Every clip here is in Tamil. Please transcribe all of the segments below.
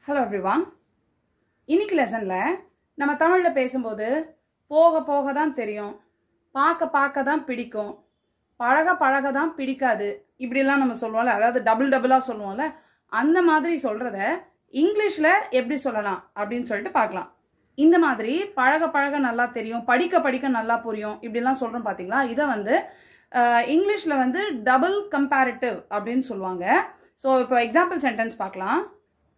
Hello everyone. இன்னைக்கு லெசன்ல நம்ம தமிழ்ல பேசும்போது போக போக தான் தெரியும், பார்க்க பார்க்க தான் பிடிக்கும், பழக பழக தான் பிடிக்காது இப்படி எல்லாம் நம்ம சொல்லுவோம்ல, அதாவது டபுளா சொல்லுவோம்ல, அந்த மாதிரி சொல்றத இங்கிலீஷ்ல எப்படி சொல்லலாம் அப்படின்னு சொல்லிட்டு பார்க்கலாம். இந்த மாதிரி பழக பழக நல்லா தெரியும், படிக்க படிக்க நல்லா புரியும் இப்படி எல்லாம் சொல்றோம் பாத்தீங்களா. இத வந்து இங்கிலீஷ்ல வந்து டபுள் கம்பேரிட்டிவ் அப்படின்னு சொல்லுவாங்க. சோ இப்போ எக்ஸாம்பிள் சென்டென்ஸ் பார்க்கலாம்.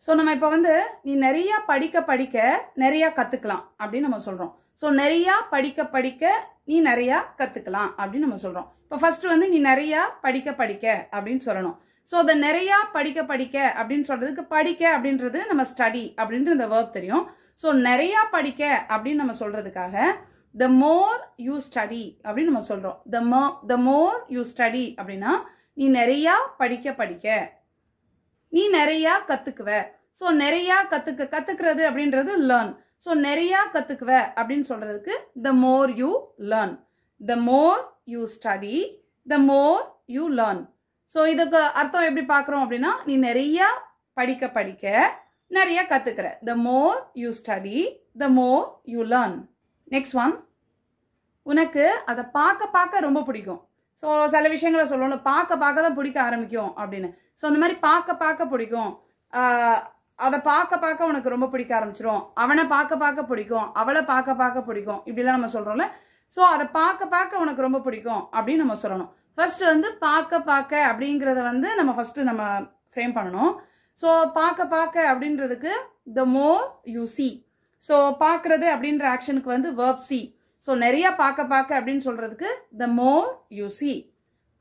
ஸோ நம்ம இப்போ வந்து நீ நிறைய படிக்க படிக்க நிறைய கற்றுக்கலாம் அப்படின்னு நம்ம சொல்கிறோம். ஸோ நிறையா படிக்க படிக்க நீ நிறையா கற்றுக்கலாம் அப்படின்னு நம்ம சொல்கிறோம். இப்போ ஃபர்ஸ்ட் வந்து நீ நிறையா படிக்க படிக்க அப்படின்னு சொல்லணும். ஸோ அதை நிறையா படிக்க படிக்க அப்படின்னு சொல்கிறதுக்கு படிக்க அப்படின்றது நம்ம ஸ்டடி அப்படின்ற இந்த வேர்ப் தெரியும். ஸோ நிறையா படிக்க அப்படின்னு நம்ம சொல்கிறதுக்காக த மோர் யூ ஸ்டடி அப்படின்னு நம்ம சொல்கிறோம். த மோர் யூ ஸ்டடி அப்படின்னா நீ நிறையா படிக்க படிக்க நீ நிறையா கத்துக்குவ. ஸோ நிறையா கத்துக்கிறது அப்படின்றது லேர்ன். ஸோ நிறையா கத்துக்குவ அப்படின்னு சொல்றதுக்கு the more you learn, the more you study, the more you learn. So இதுக்கு அர்த்தம் எப்படி பார்க்குறோம் அப்படின்னா நீ நிறையா படிக்க படிக்க நிறைய கத்துக்கிற. The more you study, the more you learn. Next one, உனக்கு அதை பார்க்க பார்க்க ரொம்ப பிடிக்கும். ஸோ சில விஷயங்களை சொல்லணும், பார்க்க பார்க்க தான் பிடிக்க ஆரம்பிக்கும் அப்படின்னு. ஸோ அந்த மாதிரி பார்க்க பார்க்க பிடிக்கும், அதை பார்க்க பார்க்க உனக்கு ரொம்ப பிடிக்க ஆரம்பிச்சிடும், அவனை பார்க்க பார்க்க பிடிக்கும், அவளை பார்க்க பார்க்க பிடிக்கும் இப்படிலாம் நம்ம சொல்கிறோம்ல. ஸோ அதை பார்க்க பார்க்க உனக்கு ரொம்ப பிடிக்கும் அப்படின்னு நம்ம சொல்லணும். ஃபர்ஸ்ட் வந்து பார்க்க பார்க்க அப்படிங்கிறத வந்து நம்ம ஃபர்ஸ்ட் நம்ம ஃப்ரேம் பண்ணணும். ஸோ பார்க்க பார்க்க அப்படின்றதுக்கு த மோர் யூ சி. ஸோ பார்க்கறது அப்படின்ற ஆக்ஷனுக்கு வந்து வேர்ப் சி. ஸோ நிறைய பார்க்க பார்க்க அப்படின்னு சொல்றதுக்கு த மோர் யூ சி.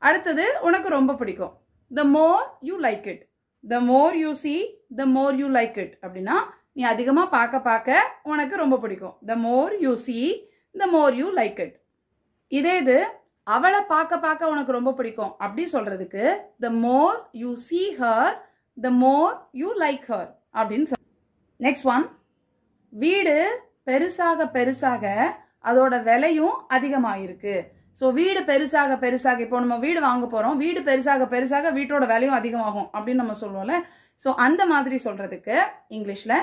அடுத்தது உனக்கு ரொம்ப பிடிக்கும், the more you like it. The more you see, the more you like it அப்படின்னா நீ அதிகமாக பார்க்க பார்க்க உனக்கு ரொம்ப பிடிக்கும். The more you see, the more you like it. இதே இது அவளை பார்க்க பார்க்க உனக்கு ரொம்ப பிடிக்கும் அப்படி சொல்றதுக்கு the more you see her, the more you like her அப்படின்னு சொல்ல. நெக்ஸ்ட் ஒன், வீடு பெருசாக பெருசாக அதோட விலையும் அதிகமாயிருக்கு. ஸோ வீடு பெருசாக பெருசாக, இப்போ நம்ம வீடு வாங்க போறோம், வீடு பெருசாக பெருசாக வீட்டோட விலையும் அதிகமாகும் அப்படின்னு நம்ம சொல்லுவோம்ல. ஸோ அந்த மாதிரி சொல்றதுக்கு இங்கிலீஷ்ல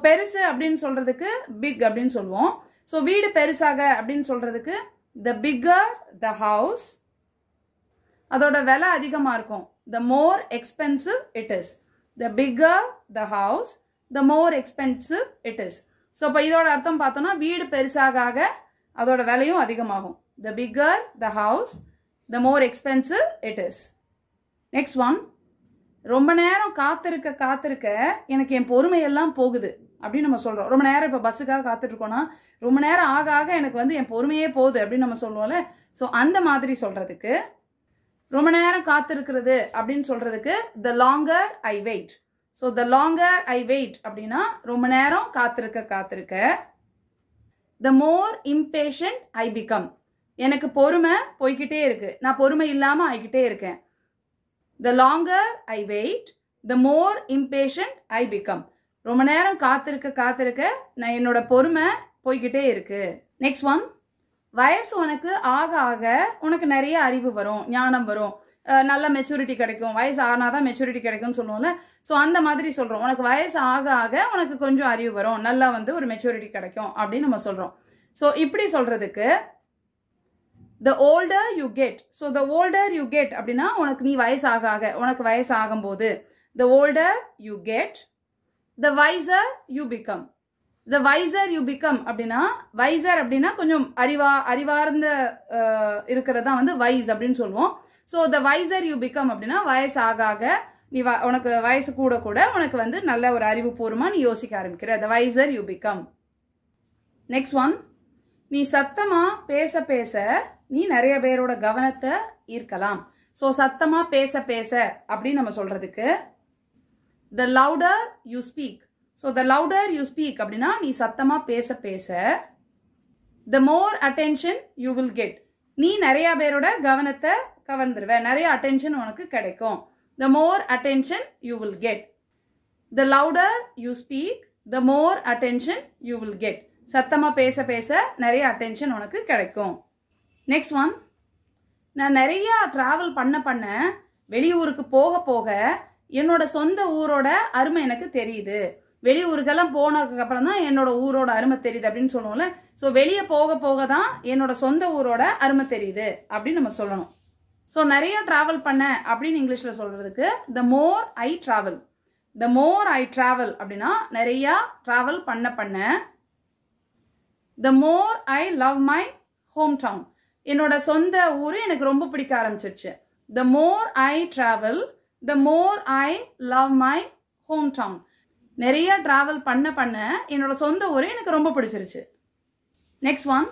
பெருசு அப்படின்னு சொல்றதுக்கு பிக் அப்படின்னு சொல்லுவோம். ஸோ வீடு பெருசாக அப்படின்னு சொல்றதுக்கு த பிக்கர் த ஹவுஸ், அதோட விலை அதிகமா இருக்கும், the more expensive it is. The bigger the house, the more expensive it is. So இப்போ இதோட அர்த்தம் பார்த்தோம்னா வீடு பெருசாக அதோட விலையும் அதிகமாகும். The bigger the house, the more expensive it is. Next one, ரொம்ப நேரம் காத்திருக்க காத்திருக்க எனக்கு என் பொறுமையெல்லாம் போகுது அப்படின்னு நம்ம சொல்றோம். ரொம்ப நேரம் இப்போ பஸ்ஸுக்காக காத்துட்டு இருக்கோம்னா ரொம்ப நேரம் ஆக ஆக எனக்கு வந்து என் பொறுமையே போகுது அப்படின்னு நம்ம சொல்லுவோம்ல. ஸோ அந்த மாதிரி சொல்றதுக்கு ரொம்ப நேரம் காத்திருக்கிறது அப்படின்னு சொல்றதுக்கு the longer I wait. So the longer I wait அப்படின்னா ரொம்ப நேரம் காத்திருக்க காத்திருக்க. The more impatient I become. எனக்கு பொறுமை போய்கிட்டே இருக்கு, நான் பொறுமை இல்லாம ஆகிக்கிட்டே இருக்கேன். The longer I wait, the more impatient I become. ரொம்ப நேரம் காத்திருக்க காத்திருக்க நான் என்னோட பொறுமை போய்கிட்டே இருக்கு. நெக்ஸ்ட் ஒன், வயசு உனக்கு ஆக ஆக உனக்கு நிறைய அறிவு வரும், ஞானம் வரும், நல்ல மெச்சூரிட்டி கிடைக்கும். வயசு ஆனாதான் மெச்சூரிட்டி கிடைக்கும்னு சொல்லுவோம்ல. ஸோ அந்த மாதிரி சொல்றோம், உனக்கு வயசு ஆக ஆக உனக்கு கொஞ்சம் அறிவு வரும், நல்லா வந்து ஒரு மெச்சூரிட்டி கிடைக்கும் அப்படின்னு நம்ம சொல்றோம். ஸோ இப்படி சொல்றதுக்கு the older you get. So the older you get அப்படின்னா உனக்கு நீ வயசு ஆக ஆக, உனக்கு வயசு ஆகும்போது the older you get, the wiser you become. The wiser you become அப்படின்னா wiser அப்படின்னா கொஞ்சம் அறிவார்ந்த இருக்கிறதா வந்து wise அப்படின்னு சொல்லுவோம். So the wiser you become அப்படின்னா வயசு ஆக ஆக நீ உனக்கு வயசு கூட கூட உனக்கு வந்து நல்ல ஒரு அறிவுபூர்வமா நீ யோசிக்க ஆரம்பிக்கிற. The wiser you become. Next one, நீ சத்தமா பேச பேச நீ நிறைய பேரோட கவனத்தை ஈர்க்கலாம். ஸோ சத்தமா பேச பேச அப்படின்னு நம்ம சொல்றதுக்கு the louder you speak. So the louder you speak அப்படின்னா நீ சத்தமா பேச பேச the more attention you will get. நீ நிறைய பேரோட கவனத்தை கவர்ந்துருவ, நிறைய அட்டென்ஷன் உனக்கு கிடைக்கும். The more attention you will get. The louder you speak, the more attention you will get. சத்தமா பேச பேச நிறைய அட்டென்ஷன் உனக்கு கிடைக்கும். நெக்ஸ்ட் ஒன், நான் நிறைய டிராவல் பண்ண வெளியூருக்கு போக போக என்னோட சொந்த ஊரோட அருமை எனக்கு தெரியுது. வெளியூருக்கெல்லாம் போனதுக்கு அப்புறம் தான் என்னோட ஊரோட அருமை தெரியுது அப்படின்னு சொல்லுவோம்ல. ஸோ வெளியே போக போக தான் என்னோட சொந்த ஊரோட அருமை தெரியுது அப்படின்னு நம்ம சொல்லணும். ஸோ நிறைய டிராவல் பண்ண அப்படின்னு இங்கிலீஷில் சொல்றதுக்கு the more I travel. The more I travel அப்படின்னா நிறையா டிராவல் பண்ண. The more I love my home town. என்னோட சொந்த ஊர் எனக்கு ரொம்ப பிடிக்க ஆரம்பிச்சிருச்சு. The more I travel, the more I love my home town. நிறைய டிராவல் பண்ண என்னோட சொந்த ஊர் எனக்கு ரொம்ப பிடிச்சிருச்சு. நெக்ஸ்ட் ஒன்,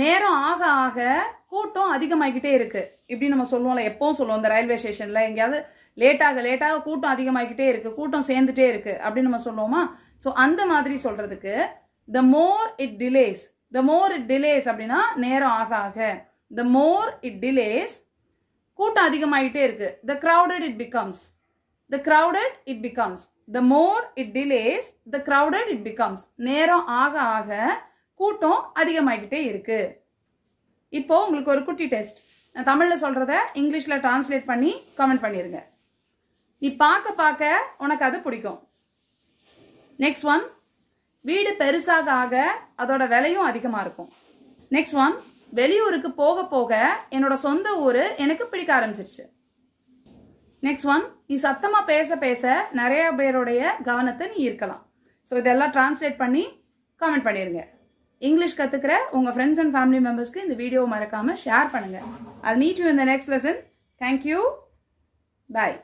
நேரம் ஆக ஆக கூட்டம் அதிகமாகிக்கிட்டே இருக்கு. இப்படி நம்ம சொல்லுவோம்ல, எப்பவும் சொல்லுவோம் இந்த ரயில்வே ஸ்டேஷன்ல எங்கேயாவது லேட்டாக கூட்டம் அதிகமாகிக்கிட்டே இருக்கு, கூட்டம் சேர்ந்துட்டே இருக்கு அப்படின்னு நம்ம சொல்லுவோமா. ஸோ அந்த மாதிரி சொல்றதுக்கு the more it delays. The more it delays அப்படின்னா நேரம் ஆக ஆக. த மோர் இட் டிலேஸ், கூட்டம் அதிகமாகிட்டே இருக்கு. த crowded it becomes. The crowded it becomes. The more it delays, the crowded it becomes. நேரம் ஆக ஆக கூட்டம் அதிகமாகிட்டே இருக்கு. இப்போ உங்களுக்கு ஒரு குட்டி டெஸ்ட். நான் தமிழ்ல சொல்றத இங்கிலீஷ்ல டிரான்ஸ்லேட் பண்ணி கமெண்ட் பண்ணிருங்க. நீ பார்க்க பார்க்க உனக்கு அது பிடிக்கும். நெக்ஸ்ட் ஒன், வீடு பெருசாக ஆக அதோட விலையும் அதிகமா இருக்கும். நெக்ஸ்ட் ஒன், வெளியூருக்கு போக போக என்னோட சொந்த ஊரு எனக்கு பிடிக்க ஆரம்பிச்சிருச்சு. நெக்ஸ்ட் ஒன், நீ சத்தமா பேச பேச நிறைய பேருடைய கவனத்தை நீ ஈர்க்கலாம். ஸோ இதெல்லாம் டிரான்ஸ்லேட் பண்ணி கமெண்ட் பண்ணிருங்க. இங்கிலீஷ் கத்துக்கிற உங்க ஃப்ரெண்ட்ஸ் அண்ட் ஃபேமிலி மெம்பர்ஸ்க்கு இந்த வீடியோ மறக்காம ஷேர் பண்ணுங்க. I'll meet you in the next lesson. Thank you. Bye.